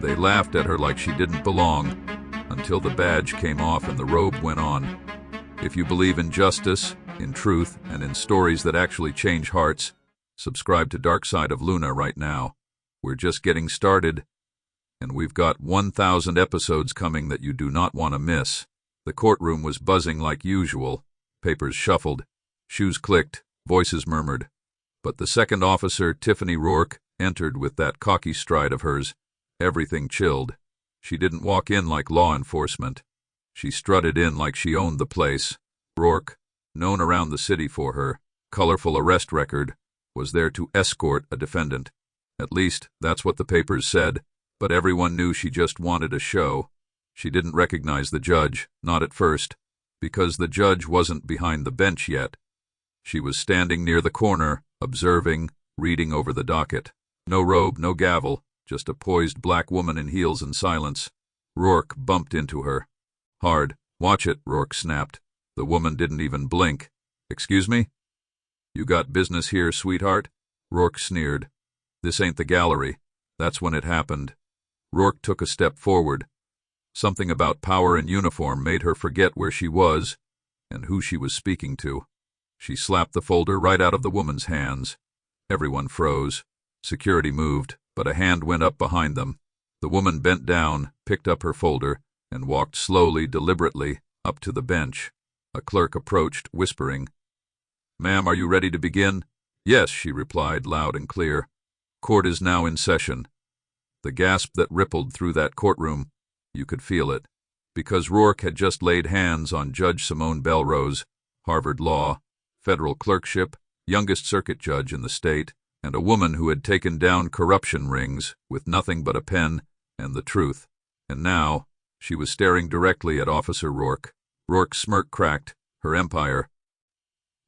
They laughed at her like she didn't belong, until the badge came off and the robe went on. If you believe in justice, in truth, and in stories that actually change hearts, subscribe to Dark Side of Luna right now. We're just getting started, and we've got 1,000 episodes coming that you do not want to miss. The courtroom was buzzing like usual. Papers shuffled, shoes clicked, voices murmured. But the second officer, Tiffany Rourke, entered with that cocky stride of hers. Everything chilled. She didn't walk in like law enforcement. She strutted in like she owned the place. Rourke, known around the city for her colorful arrest record, was there to escort a defendant. At least, that's what the papers said, but everyone knew she just wanted a show. She didn't recognize the judge, not at first, because the judge wasn't behind the bench yet. She was standing near the corner, observing, reading over the docket. No robe, no gavel, just a poised black woman in heels and silence. Rourke bumped into her. Hard. Watch it, Rourke snapped. The woman didn't even blink. Excuse me? You got business here, sweetheart? Rourke sneered. This ain't the gallery. That's when it happened. Rourke took a step forward. Something about power and uniform made her forget where she was and who she was speaking to. She slapped the folder right out of the woman's hands. Everyone froze. Security moved, but a hand went up behind them. The woman bent down, picked up her folder, and walked slowly, deliberately, up to the bench. A clerk approached, whispering, "Ma'am, are you ready to begin?" "Yes," she replied, loud and clear. "Court is now in session." The gasp that rippled through that courtroom, you could feel it, because Rourke had just laid hands on Judge Belrose, Harvard Law, federal clerkship, youngest circuit judge in the state, and a woman who had taken down corruption rings with nothing but a pen and the truth. And now, she was staring directly at Officer Rourke. Rourke's smirk cracked, her empire.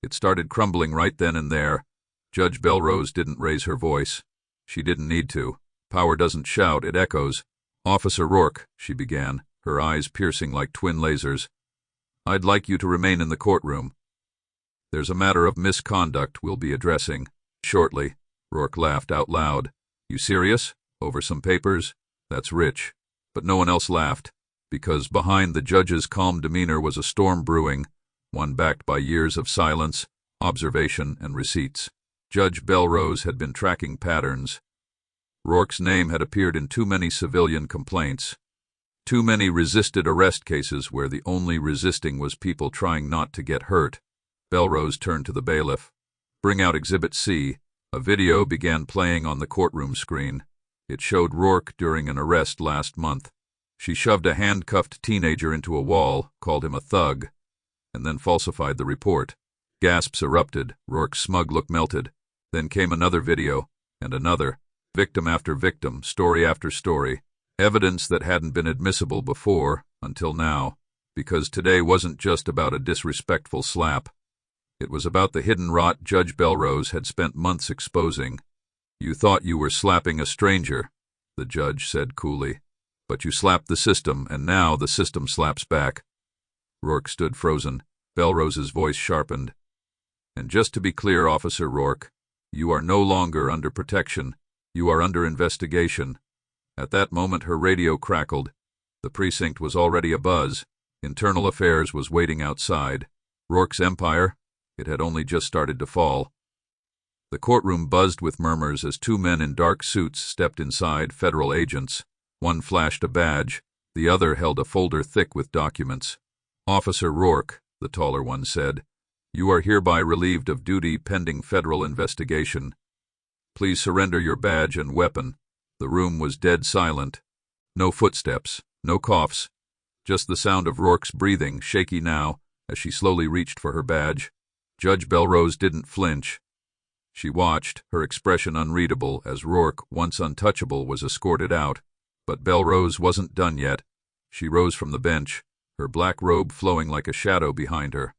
It started crumbling right then and there. Judge Belrose didn't raise her voice. She didn't need to. Power doesn't shout, it echoes. "Officer Rourke," she began, her eyes piercing like twin lasers, "I'd like you to remain in the courtroom. There's a matter of misconduct we'll be addressing shortly." Rourke laughed out loud. "You serious? Over some papers? That's rich." But no one else laughed, because behind the judge's calm demeanor was a storm brewing, one backed by years of silence, observation, and receipts. Judge Belrose had been tracking patterns. Rourke's name had appeared in too many civilian complaints, too many resisted arrest cases where the only resisting was people trying not to get hurt. Belrose turned to the bailiff. "Bring out Exhibit C." A video began playing on the courtroom screen. It showed Rourke during an arrest last month. She shoved a handcuffed teenager into a wall, called him a thug, and then falsified the report. Gasps erupted. Rourke's smug look melted. Then came another video, and another. Victim after victim, story after story. Evidence that hadn't been admissible before, until now, because today wasn't just about a disrespectful slap. It was about the hidden rot Judge Belrose had spent months exposing. "You thought you were slapping a stranger," the judge said coolly. "But you slapped the system, and now the system slaps back." Rourke stood frozen. Belrose's voice sharpened. "And just to be clear, Officer Rourke, you are no longer under protection. You are under investigation." At that moment her radio crackled. The precinct was already abuzz. Internal Affairs was waiting outside. Rourke's empire, it had only just started to fall. The courtroom buzzed with murmurs as two men in dark suits stepped inside, federal agents. One flashed a badge, the other held a folder thick with documents. "Officer Rourke," the taller one said, "you are hereby relieved of duty pending federal investigation. Please surrender your badge and weapon." The room was dead silent. No footsteps, no coughs, just the sound of Rourke's breathing, shaky now, as she slowly reached for her badge. Judge Belrose didn't flinch. She watched, her expression unreadable, as Rourke, once untouchable, was escorted out. But Belrose wasn't done yet. She rose from the bench, her black robe flowing like a shadow behind her.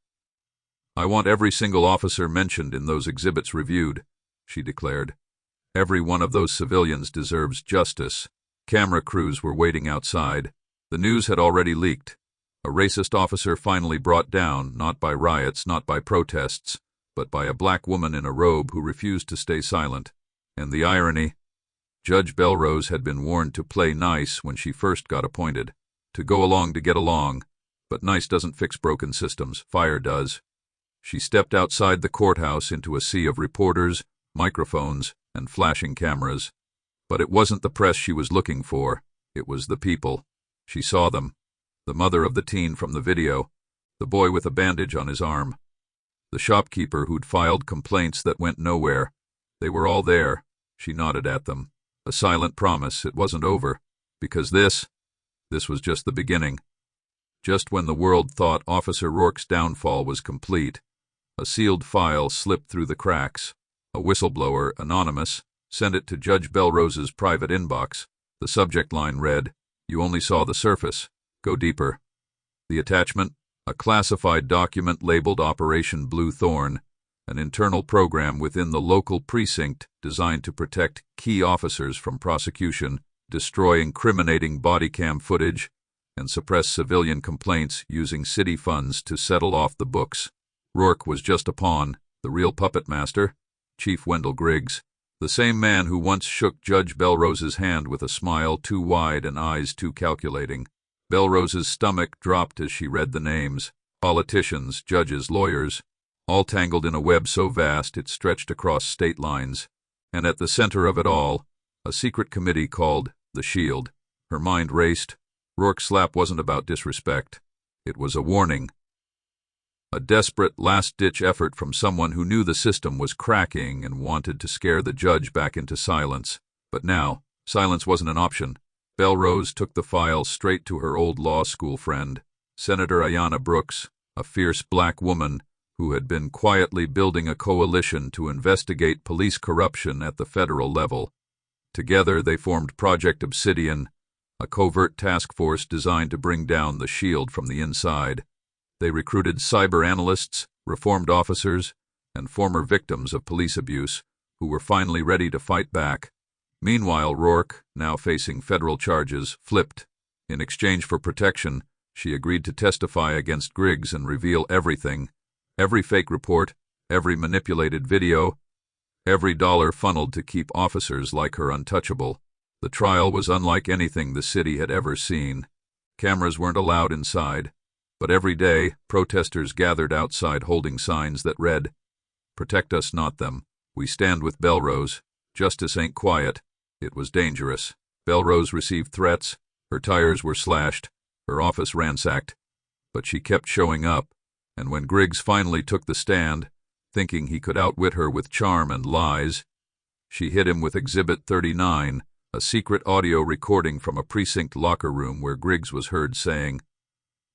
"I want every single officer mentioned in those exhibits reviewed," she declared. "Every one of those civilians deserves justice." Camera crews were waiting outside. The news had already leaked. A racist officer finally brought down, not by riots, not by protests, but by a black woman in a robe who refused to stay silent. And the irony, Judge Belrose had been warned to play nice when she first got appointed, to go along to get along, but nice doesn't fix broken systems, fire does. She stepped outside the courthouse into a sea of reporters, microphones, and flashing cameras. But it wasn't the press she was looking for, it was the people. She saw them. The mother of the teen from the video, the boy with a bandage on his arm, the shopkeeper who'd filed complaints that went nowhere. They were all there. She nodded at them. A silent promise it wasn't over, because this was just the beginning. Just when the world thought Officer Rourke's downfall was complete, a sealed file slipped through the cracks. A whistleblower, anonymous, sent it to Judge Belrose's private inbox. The subject line read, "You only saw the surface. Go deeper." The attachment, a classified document labeled Operation Blue Thorn, an internal program within the local precinct designed to protect key officers from prosecution, destroy incriminating body cam footage, and suppress civilian complaints using city funds to settle off the books. Rourke was just a pawn, the real puppet master, Chief Wendell Griggs, the same man who once shook Judge Belrose's hand with a smile too wide and eyes too calculating. Belrose's stomach dropped as she read the names. Politicians, judges, lawyers, all tangled in a web so vast it stretched across state lines. And at the center of it all, a secret committee called the Shield. Her mind raced. Rourke's slap wasn't about disrespect. It was a warning. A desperate, last-ditch effort from someone who knew the system was cracking and wanted to scare the judge back into silence. But now, silence wasn't an option. Belrose took the file straight to her old law school friend, Senator Ayanna Brooks, a fierce black woman who had been quietly building a coalition to investigate police corruption at the federal level. Together they formed Project Obsidian, a covert task force designed to bring down the Shield from the inside. They recruited cyber analysts, reformed officers, and former victims of police abuse who were finally ready to fight back. Meanwhile, Rourke, now facing federal charges, flipped. In exchange for protection, she agreed to testify against Griggs and reveal everything. Every fake report, every manipulated video, every dollar funneled to keep officers like her untouchable. The trial was unlike anything the city had ever seen. Cameras weren't allowed inside, but every day, protesters gathered outside holding signs that read, "Protect us, not them. We stand with Belrose. Justice ain't quiet." It was dangerous. Belrose received threats, her tires were slashed, her office ransacked. But she kept showing up, and when Griggs finally took the stand, thinking he could outwit her with charm and lies, she hit him with Exhibit 39, a secret audio recording from a precinct locker room where Griggs was heard saying,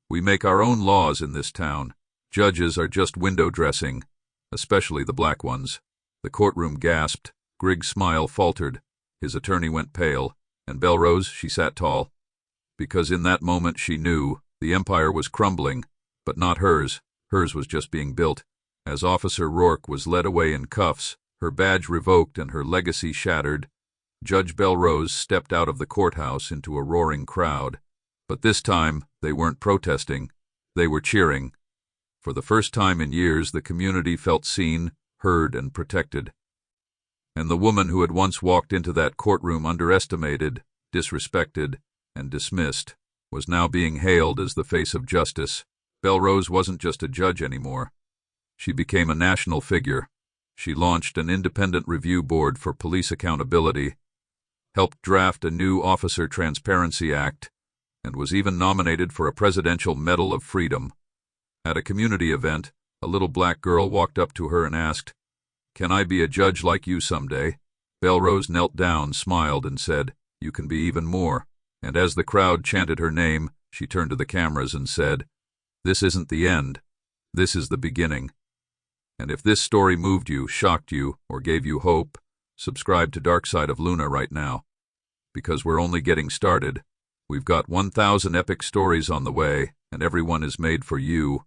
"We make our own laws in this town. Judges are just window dressing, especially the black ones." The courtroom gasped. Griggs' smile faltered. His attorney went pale, and Belrose, she sat tall. Because in that moment she knew the empire was crumbling, but not hers. Hers was just being built. As Officer Rourke was led away in cuffs, her badge revoked and her legacy shattered, Judge Belrose stepped out of the courthouse into a roaring crowd. But this time, they weren't protesting. They were cheering. For the first time in years, the community felt seen, heard, and protected. And the woman who had once walked into that courtroom underestimated, disrespected, and dismissed was now being hailed as the face of justice. Belrose wasn't just a judge anymore. She became a national figure. She launched an independent review board for police accountability, helped draft a new Officer Transparency Act, and was even nominated for a Presidential Medal of Freedom. At a community event, a little black girl walked up to her and asked, "Can I be a judge like you someday?" Belrose knelt down, smiled, and said, "You can be even more." And as the crowd chanted her name, she turned to the cameras and said, "This isn't the end. This is the beginning." And if this story moved you, shocked you, or gave you hope, subscribe to Dark Side of Luna right now. Because we're only getting started. We've got 1,000 epic stories on the way, and everyone is made for you,